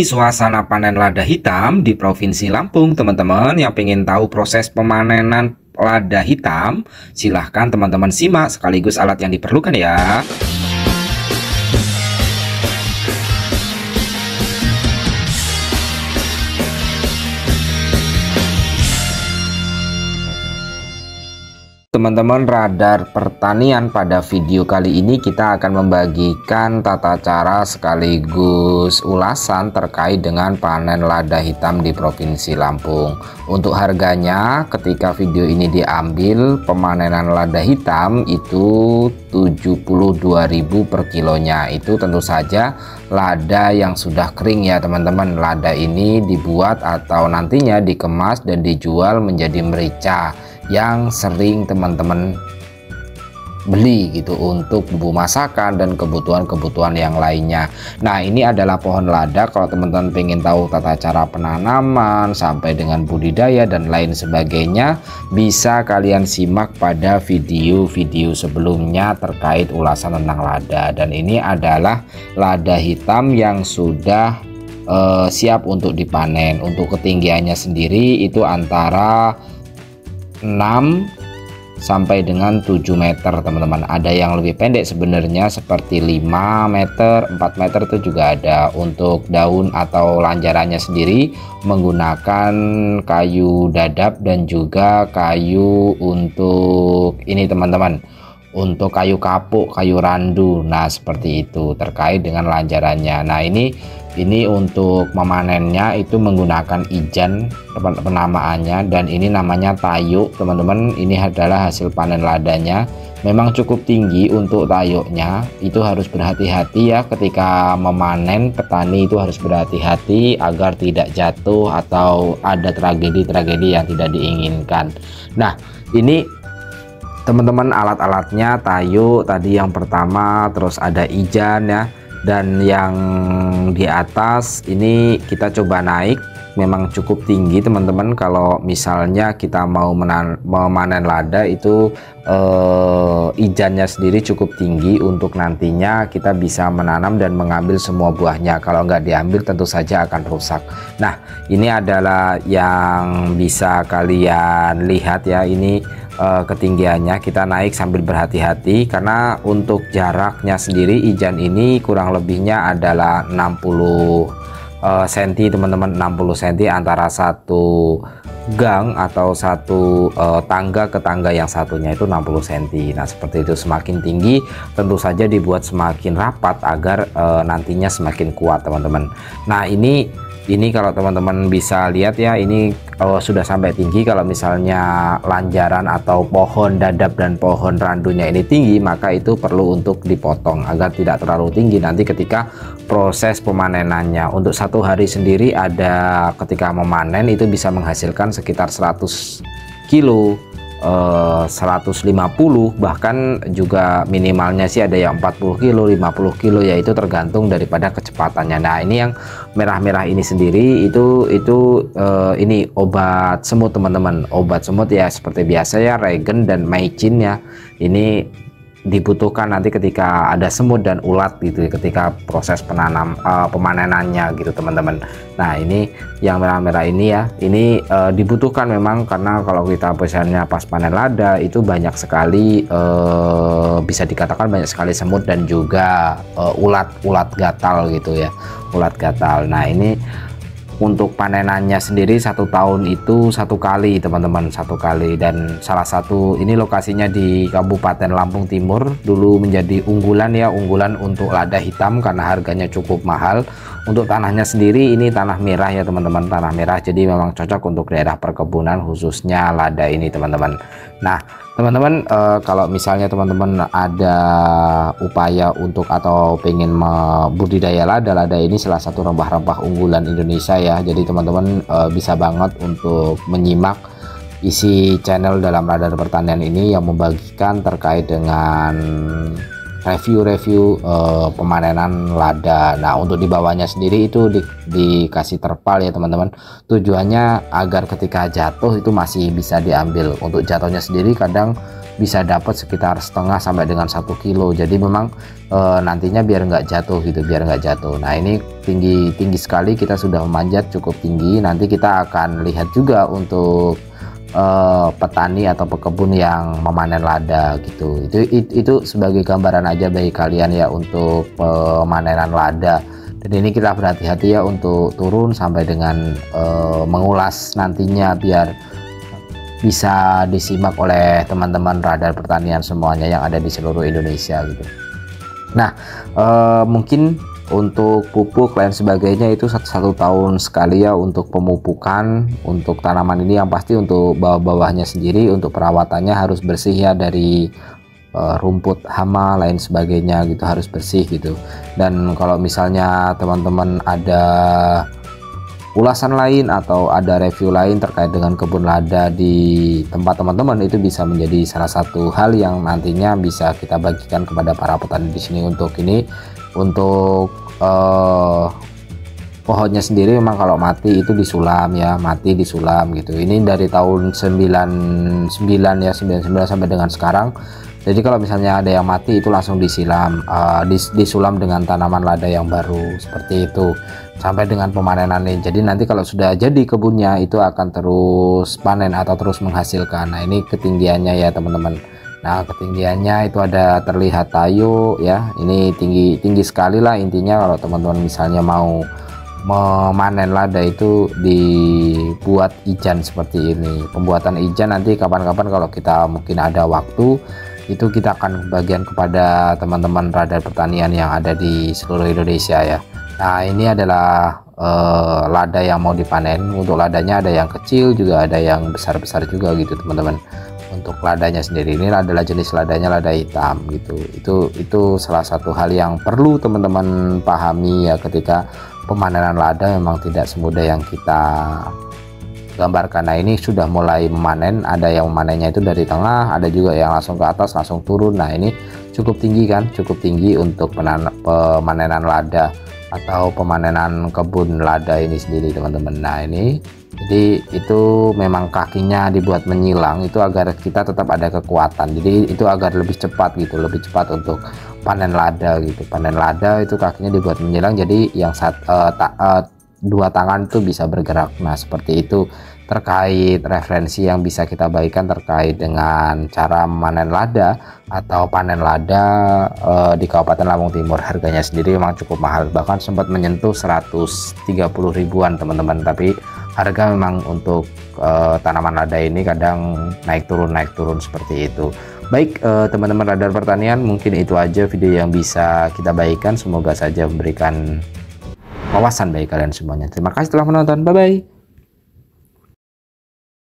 Suasana panen lada hitam di Provinsi Lampung. Teman-teman yang pengen tahu proses pemanenan lada hitam, silahkan teman-teman simak sekaligus alat yang diperlukan ya. Teman-teman, radar pertanian, pada video kali ini kita akan membagikan tata cara sekaligus ulasan terkait dengan panen lada hitam di Provinsi Lampung. Untuk harganya, ketika video ini diambil, pemanenan lada hitam itu 72.000 per kilonya. Itu tentu saja lada yang sudah kering ya teman-teman. Lada ini dibuat atau nantinya dikemas dan dijual menjadi merica yang sering teman-teman beli gitu untuk bumbu masakan dan kebutuhan-kebutuhan yang lainnya. Nah, ini adalah pohon lada. Kalau teman-teman pengen tahu tata cara penanaman sampai dengan budidaya dan lain sebagainya, bisa kalian simak pada video-video sebelumnya terkait ulasan tentang lada. Dan ini adalah lada hitam yang sudah siap untuk dipanen. Untuk ketinggiannya sendiri itu antara 6 sampai dengan 7 meter teman-teman. Ada yang lebih pendek sebenarnya seperti 5 meter, 4 meter itu juga ada. Untuk daun atau lanjarannya sendiri menggunakan kayu dadap dan juga kayu untuk ini teman-teman, untuk kayu kapuk, kayu randu. Nah, seperti itu terkait dengan lanjarannya. Nah, ini untuk memanennya itu menggunakan ijan penamaannya, dan ini namanya tayuk teman-teman. Ini adalah hasil panen ladanya. Memang cukup tinggi untuk tayuknya. Itu harus berhati-hati ya ketika memanen. Petani itu harus berhati-hati agar tidak jatuh atau ada tragedi-tragedi yang tidak diinginkan. Nah, ini teman-teman alat-alatnya, tayuk tadi yang pertama, terus ada ijan ya, dan yang di atas ini kita coba naik. Memang cukup tinggi teman-teman. Kalau misalnya kita mau memanen lada itu ijannya sendiri cukup tinggi untuk nantinya kita bisa menanam dan mengambil semua buahnya. Kalau nggak diambil tentu saja akan rusak. Nah, ini adalah yang bisa kalian lihat ya, ini ketinggiannya. Kita naik sambil berhati-hati karena untuk jaraknya sendiri ijan ini kurang lebihnya adalah 60 cm teman-teman. 60 cm antara satu gang atau satu tangga ke tangga yang satunya itu 60 cm. Nah, seperti itu. Semakin tinggi tentu saja dibuat semakin rapat agar nantinya semakin kuat teman-teman. Nah, ini kalau teman-teman bisa lihat ya, ini sudah sampai tinggi. Kalau misalnya lanjaran atau pohon dadap dan pohon randunya ini tinggi, maka itu perlu untuk dipotong agar tidak terlalu tinggi nanti ketika proses pemanenannya. Untuk satu hari sendiri ada ketika memanen itu bisa menghasilkan sekitar 100 kilo, 150, bahkan juga minimalnya sih ada yang 40 kilo, 50 kilo, yaitu tergantung daripada kecepatannya. Nah, ini yang merah-merah ini sendiri itu ini obat semut teman-teman. Obat semut ya seperti biasa ya, regen dan maicin ya. Ini dibutuhkan nanti ketika ada semut dan ulat gitu ketika proses pemanenannya gitu teman-teman. Nah, ini yang merah-merah ini ya, ini dibutuhkan memang karena kalau kita misalnya pas panen lada itu banyak sekali, bisa dikatakan banyak sekali semut dan juga ulat gatal gitu ya, ulat gatal. Nah, ini untuk panenannya sendiri 1 tahun itu 1 kali teman-teman, 1 kali. Dan salah satu ini lokasinya di Kabupaten Lampung Timur, dulu menjadi unggulan ya, unggulan untuk lada hitam karena harganya cukup mahal. Untuk tanahnya sendiri ini tanah merah ya teman-teman, tanah merah, jadi memang cocok untuk daerah perkebunan khususnya lada ini teman-teman. Nah teman-teman, kalau misalnya teman-teman ada upaya untuk atau pengen budidaya lada ini salah satu rempah-rempah unggulan Indonesia ya. Jadi teman-teman bisa banget untuk menyimak isi channel dalam radar pertanian ini yang membagikan terkait dengan review pemanenan lada. Nah, untuk di bawahnya sendiri itu dikasih terpal ya teman-teman. Tujuannya agar ketika jatuh itu masih bisa diambil. Untuk jatuhnya sendiri kadang bisa dapat sekitar setengah sampai dengan 1 kilo. Jadi memang nantinya biar nggak jatuh gitu, biar nggak jatuh. Nah, ini tinggi sekali, kita sudah memanjat cukup tinggi. Nanti kita akan lihat juga untuk petani atau pekebun yang memanen lada gitu. Itu sebagai gambaran aja bagi kalian ya untuk pemanenan lada. Dan ini kita berhati-hati ya untuk turun sampai dengan mengulas nantinya biar bisa disimak oleh teman-teman radar pertanian semuanya yang ada di seluruh Indonesia gitu. Nah, mungkin untuk pupuk lain sebagainya itu satu tahun sekali ya untuk pemupukan untuk tanaman ini. Yang pasti untuk bawah-bawahnya sendiri untuk perawatannya harus bersih ya dari rumput, hama lain sebagainya gitu, harus bersih gitu. Dan kalau misalnya teman-teman ada ulasan lain atau ada review lain terkait dengan kebun lada di tempat teman-teman, itu bisa menjadi salah satu hal yang nantinya bisa kita bagikan kepada para petani di sini. Untuk ini, untuk pohonnya sendiri memang kalau mati itu disulam ya, mati disulam gitu. Ini dari tahun 99 ya, 99 sampai dengan sekarang. Jadi kalau misalnya ada yang mati itu langsung disilam, disulam dengan tanaman lada yang baru seperti itu sampai dengan pemanenan ini. Jadi nanti kalau sudah jadi kebunnya itu akan terus panen atau terus menghasilkan. Nah, ini ketinggiannya ya teman-teman. Nah, ketinggiannya itu ada terlihat tayo ya, ini tinggi sekali lah. Intinya kalau teman-teman misalnya mau memanen lada itu dibuat ijan seperti ini. Pembuatan ijan nanti kapan-kapan kalau kita mungkin ada waktu itu kita akan bagian kepada teman-teman radar pertanian yang ada di seluruh Indonesia ya. Nah, ini adalah lada yang mau dipanen. Untuk ladanya ada yang kecil juga ada yang besar-besar juga gitu teman-teman. Untuk ladanya sendiri ini adalah jenis ladanya lada hitam gitu. Itu salah satu hal yang perlu teman-teman pahami ya, ketika pemanenan lada memang tidak semudah yang kita gambarkan. Nah, ini sudah mulai memanen, ada yang memanennya itu dari tengah, ada juga yang langsung ke atas langsung turun. Nah, ini cukup tinggi kan, cukup tinggi untuk pemanenan lada atau pemanenan kebun lada ini sendiri teman-teman. Nah, ini jadi itu memang kakinya dibuat menyilang itu agar kita tetap ada kekuatan, jadi itu agar lebih cepat gitu, lebih cepat untuk panen lada gitu. Panen lada itu kakinya dibuat menyilang, jadi yang dua tangan itu bisa bergerak. Nah, seperti itu terkait referensi yang bisa kita bagikan terkait dengan cara memanen lada atau panen lada di Kabupaten Lampung Timur. Harganya sendiri memang cukup mahal, bahkan sempat menyentuh 130 ribuan teman-teman. Tapi harga memang untuk tanaman lada ini kadang naik turun seperti itu. Baik teman-teman radar pertanian, mungkin itu aja video yang bisa kita bagikan. Semoga saja memberikan wawasan bagi kalian semuanya. Terima kasih telah menonton, bye bye.